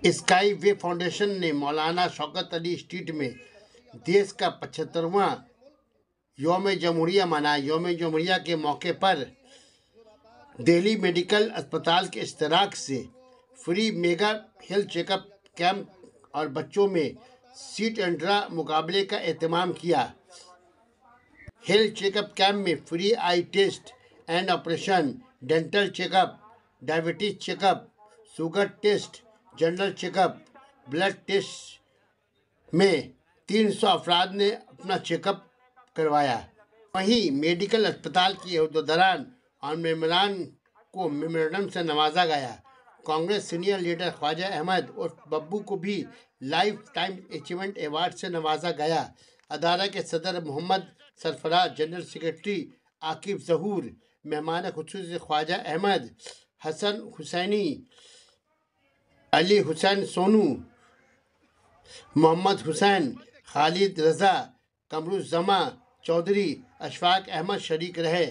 Sky वे foundation ने मौलाना Shaukat Ali street में देश का 75वां यौम जमहूरिया मनाया। यौम जमहूरिया के मौके पर दिल्ली मेडिकल अस्पताल के इश्तराक से free mega health checkup camp और बच्चों में सीट एंड ड्रा मुकाबले का एहतमाम किया। हेल्थ चेकअप कैंप में free eye test and operation, dental checkup, diabetes checkup, sugar test, general checkup, blood test में 300 अफराद ने अपना चेकअप करवाया। वहीं मेडिकल अस्पताल की अहदेदारान और मेम्बरान को मेमोरेंडम से नवाजा गया। कांग्रेस सीनियर लीडर ख्वाजा अहमद और बब्बू को भी लाइफ टाइम अचीवमेंट अवार्ड से नवाजा गया। अदारा के सदर मोहम्मद सरफराज, जनरल सेक्रेटरी आकिब जहूर, मेहमान खुसूसी ख्वाजा अहमद, हसन हुसैनी, अली हुसैन सोनू, मोहम्मद हुसैन, खालिद रजा, कमरुज़्ज़मा चौधरी, अशफाक अहमद शरीक रहे।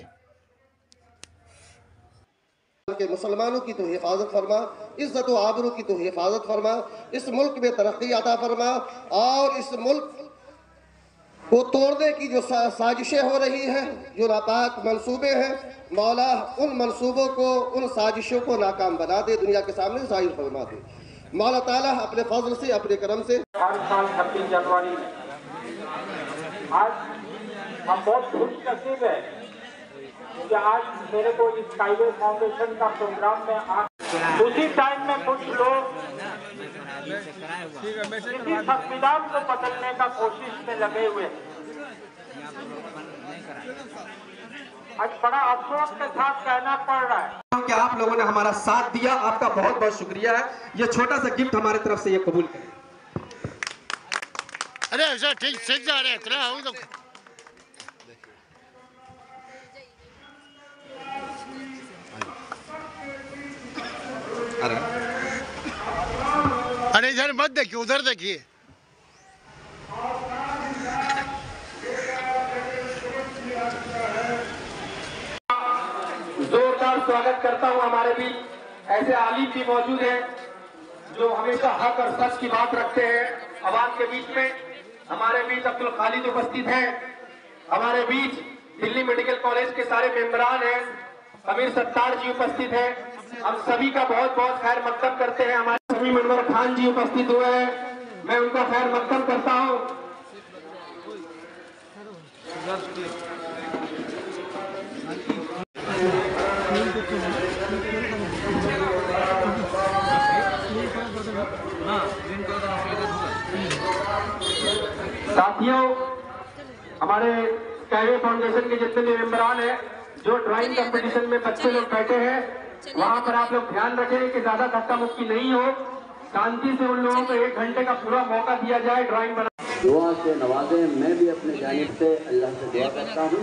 के मुसलमानों की तो हिफाजत फरमा, इज्जत व आबरू की तो हिफाजत फरमा, इस मुल्क में तरक्की अता फरमा और इस मुल्क को तोड़ने की जो साजिशें हो रही हैं, जो नापाक मंसूबे हैं, मौला उन मंसूबों को, उन साजिशों को नाकाम बना दे, दुनिया के सामने जाहिर फरमा दे। मौला ताला अपने फजल से, अपने करम से। हर साल 26 जनवरी आज हम बहुत खुशनसीब है कि आज मेरे को इस स्काईवे फाउंडेशन का प्रोग्राम में उसी टाइम में कुछ लोग किसी संविधान को बदलने का कोशिश में लगे हुए। आज बड़ा अफसोस के साथ कहना पड़ रहा है कि आप लोगों ने हमारा साथ दिया, आपका बहुत बहुत शुक्रिया है। ये छोटा सा गिफ्ट हमारे तरफ से ये कबूल करें। अरे ऐसा ठीक सीख जा रहे हैं इतना हम लोग। अरे इधर मत देखिए, उधर देखिए। जोरदार स्वागत करता हूं। हमारे बीच ऐसे आलिम भी मौजूद हैं जो हमेशा हक और सच की बात रखते हैं। आवाम के बीच में हमारे बीच अब्दुल खालिद उपस्थित हैं। हमारे बीच दिल्ली मेडिकल कॉलेज के सारे मेंबरान हैं। अमीर सत्तार जी उपस्थित हैं। हम सभी का बहुत बहुत खैर मकदम करते हैं। हमारे सभी मेंबर खान जी उपस्थित हुए हैं, मैं उनका खैर मकदम करता हूं। साथियों, हमारे स्काईवे फाउंडेशन के जितने भी मेंबरान हैं, जो ड्राइंग कंपटीशन में बच्चे लोग बैठे हैं, वहां पर आप लोग ध्यान रखें कि ज्यादा धक्का मुक्की नहीं हो। शांति से उन लोगों को 1 घंटे का पूरा मौका दिया जाए ड्राइंग बना। दुआ से नवाजे। मैं भी अपने जानिब से अल्लाह से दुआ करता हूँ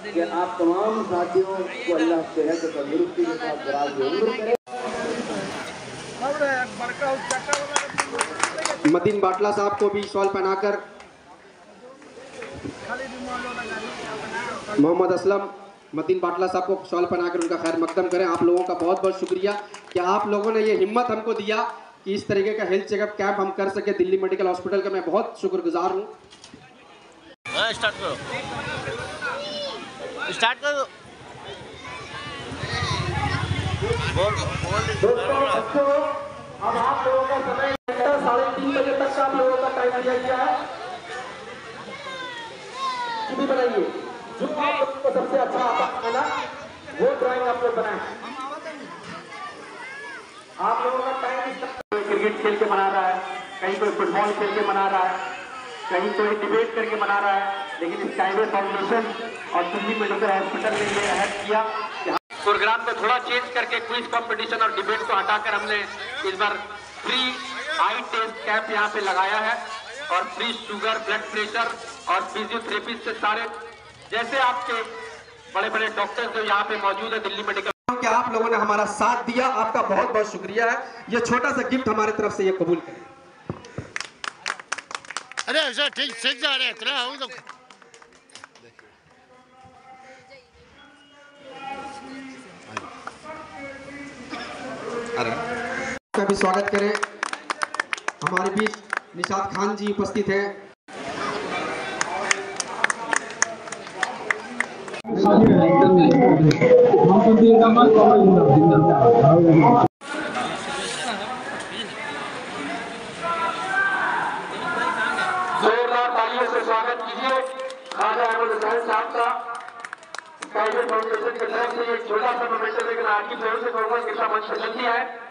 कि आप तमाम साथियों को अल्लाह सेहत और तंदुरुस्ती के साथ दराज उम्र करे। मदीन बाटला साहब को भी शॉल पहनाकर, मोहम्मद असलम मदीन बाटला साहब को शॉल पहनाकर उनका खैर मकदम करें। आप लोगों का बहुत बहुत शुक्रिया कि आप लोगों ने ये हिम्मत हमको दिया कि इस तरीके का हेल्थ चेकअप कैंप हम कर सके दिल्ली मेडिकल हॉस्पिटल का। मैं बहुत शुक्रगुजार हूँ। स्टार्ट करो, स्टार्ट करो। दोस्तों, अब आप लोगों का समय 3:30 बजे तक का आप लोगों का टाइम दिया गया है। भी बनाइए, जो आप लोगों को सबसे अच्छा आता है ना, वो ड्राइंग आप लोग बनाएं। आप लोगों का टाइम, कोई क्रिकेट खेल के मना रहा है, कहीं कोई फुटबॉल खेल के मना रहा है, कहीं कोई डिबेट करके मना रहा है, लेकिन स्काईवे फाउंडेशन और दिल्ली मेडिकल हॉस्पिटल ने ये अहद किया कि प्रोग्राम को थोड़ा चेंज करके क्विज कंपटीशन और डिबेट को हटाकर हमने इस बार फ्री आई टेस्ट कैंप यहाँ पे लगाया है और फ्री शुगर, ब्लड प्रेशर और फिजियोथेरेपी से सारे जैसे आपके बड़े बड़े डॉक्टर्स जो यहाँ पे मौजूद है दिल्ली मेडिकल। कि आप लोगों ने हमारा साथ दिया, आपका बहुत बहुत शुक्रिया है। ये छोटा सा गिफ्ट हमारे तरफ से ये कबूल करें। अरे ऐसा ठीक सीख जा रहे हैं इतना हम लोग। का भी स्वागत करें। हमारे बीच निशात खान जी उपस्थित हैं। जोरदार तालियों से स्वागत कीजिए खाजा अहमद हुसैन साहब का। प्राइवेट फाउंडेशन की तरफ से एक छोटा सा मोमेंटम लेकर आपकी जोर से कहूँगा कितना मंच पसंद किया है।